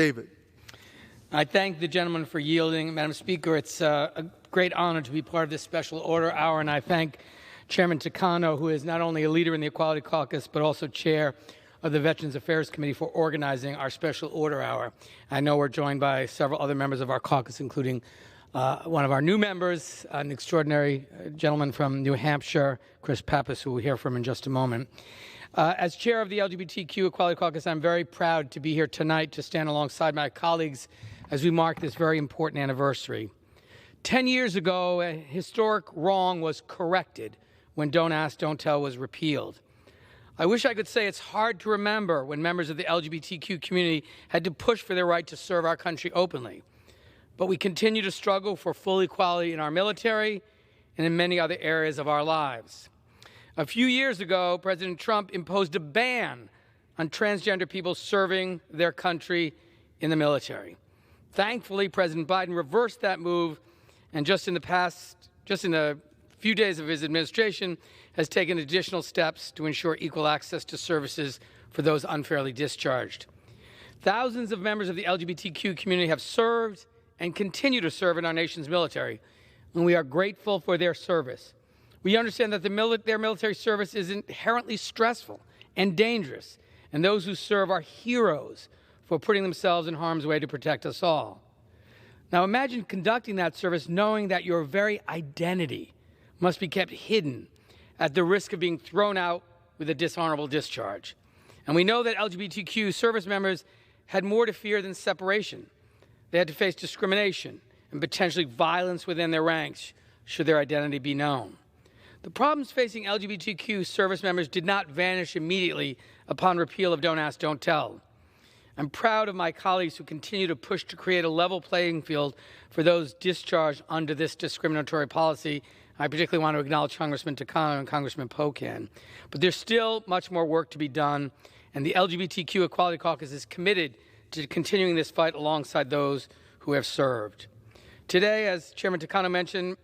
David. I thank the gentleman for yielding. Madam Speaker, it's a great honor to be part of this special order hour, and I thank Chairman Takano, who is not only a leader in the Equality Caucus, but also chair of the Veterans Affairs Committee, for organizing our special order hour. I know we're joined by several other members of our caucus, including one of our new members, an extraordinary gentleman from New Hampshire, Chris Pappas, who we'll hear from in just a moment. As chair of the LGBTQ Equality Caucus, I'm very proud to be here tonight to stand alongside my colleagues as we mark this very important anniversary. 10 years ago, a historic wrong was corrected when Don't Ask, Don't Tell was repealed. I wish I could say it's hard to remember when members of the LGBTQ community had to push for their right to serve our country openly. But we continue to struggle for full equality in our military and in many other areas of our lives. A few years ago, President Trump imposed a ban on transgender people serving their country in the military. Thankfully, President Biden reversed that move, and just in the few days of his administration, has taken additional steps to ensure equal access to services for those unfairly discharged. Thousands of members of the LGBTQ community have served and continue to serve in our nation's military, and we are grateful for their service. We understand that their military service is inherently stressful and dangerous, and those who serve are heroes for putting themselves in harm's way to protect us all. Now imagine conducting that service knowing that your very identity must be kept hidden at the risk of being thrown out with a dishonorable discharge. And we know that LGBTQ service members had more to fear than separation. They had to face discrimination and potentially violence within their ranks should their identity be known. The problems facing LGBTQ service members did not vanish immediately upon repeal of Don't Ask, Don't Tell. I'm proud of my colleagues who continue to push to create a level playing field for those discharged under this discriminatory policy. I particularly want to acknowledge Congressman Takano and Congressman Pocan. But there's still much more work to be done, and the LGBTQ Equality Caucus is committed to continuing this fight alongside those who have served. Today, as Chairman Takano mentioned,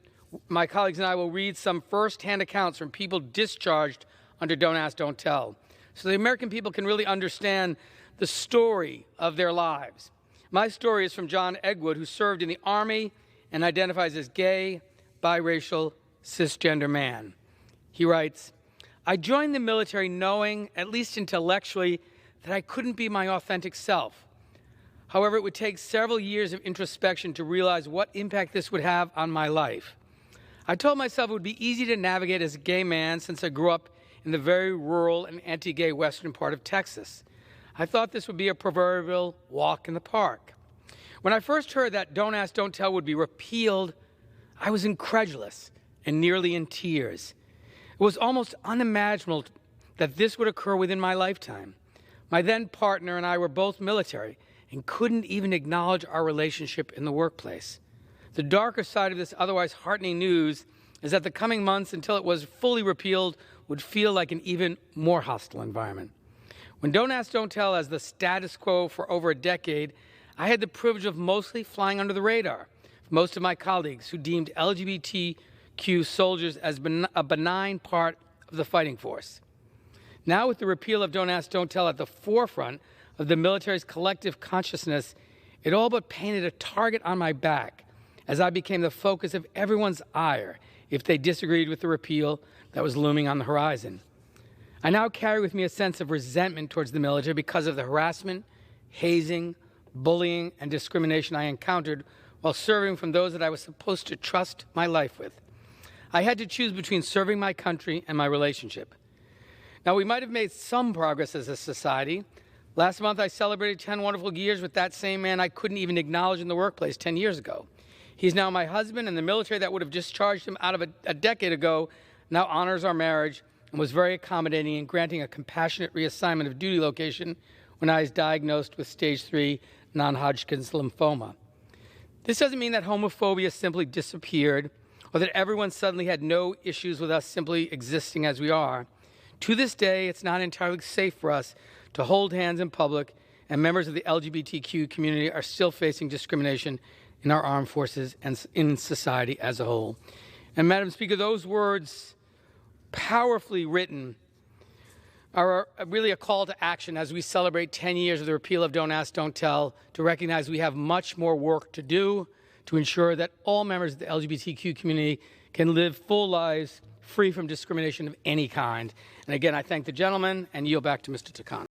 my colleagues and I will read some first-hand accounts from people discharged under Don't Ask, Don't Tell, so the American people can really understand the story of their lives. My story is from John Eggwood, who served in the Army and identifies as gay, biracial, cisgender man. He writes, "I joined the military knowing, at least intellectually, that I couldn't be my authentic self. However, it would take several years of introspection to realize what impact this would have on my life. I told myself it would be easy to navigate as a gay man since I grew up in the very rural and anti-gay western part of Texas. I thought this would be a proverbial walk in the park. When I first heard that Don't Ask, Don't Tell would be repealed, I was incredulous and nearly in tears. It was almost unimaginable that this would occur within my lifetime. My then partner and I were both military and couldn't even acknowledge our relationship in the workplace. The darker side of this otherwise heartening news is that the coming months until it was fully repealed would feel like an even more hostile environment. When Don't Ask, Don't Tell as the status quo for over a decade, I had the privilege of mostly flying under the radar. Most of my colleagues who deemed LGBTQ soldiers as a benign part of the fighting force. Now with the repeal of Don't Ask, Don't Tell at the forefront of the military's collective consciousness, it all but painted a target on my back as I became the focus of everyone's ire if they disagreed with the repeal that was looming on the horizon. I now carry with me a sense of resentment towards the military because of the harassment, hazing, bullying, and discrimination I encountered while serving from those that I was supposed to trust my life with. I had to choose between serving my country and my relationship. Now, we might have made some progress as a society. Last month, I celebrated 10 wonderful years with that same man I couldn't even acknowledge in the workplace 10 years ago. He's now my husband, and the military that would have discharged him out of a decade ago now honors our marriage and was very accommodating in granting a compassionate reassignment of duty location when I was diagnosed with stage 3 non-Hodgkin's lymphoma. This doesn't mean that homophobia simply disappeared or that everyone suddenly had no issues with us simply existing as we are. To this day, it's not entirely safe for us to hold hands in public, and members of the LGBTQ community are still facing discrimination in our armed forces and in society as a whole. And Madam Speaker, those words, powerfully written, are really a call to action as we celebrate 10 years of the repeal of Don't Ask, Don't Tell, to recognize we have much more work to do to ensure that all members of the LGBTQ community can live full lives free from discrimination of any kind. And again, I thank the gentleman and yield back to Mr. Takano.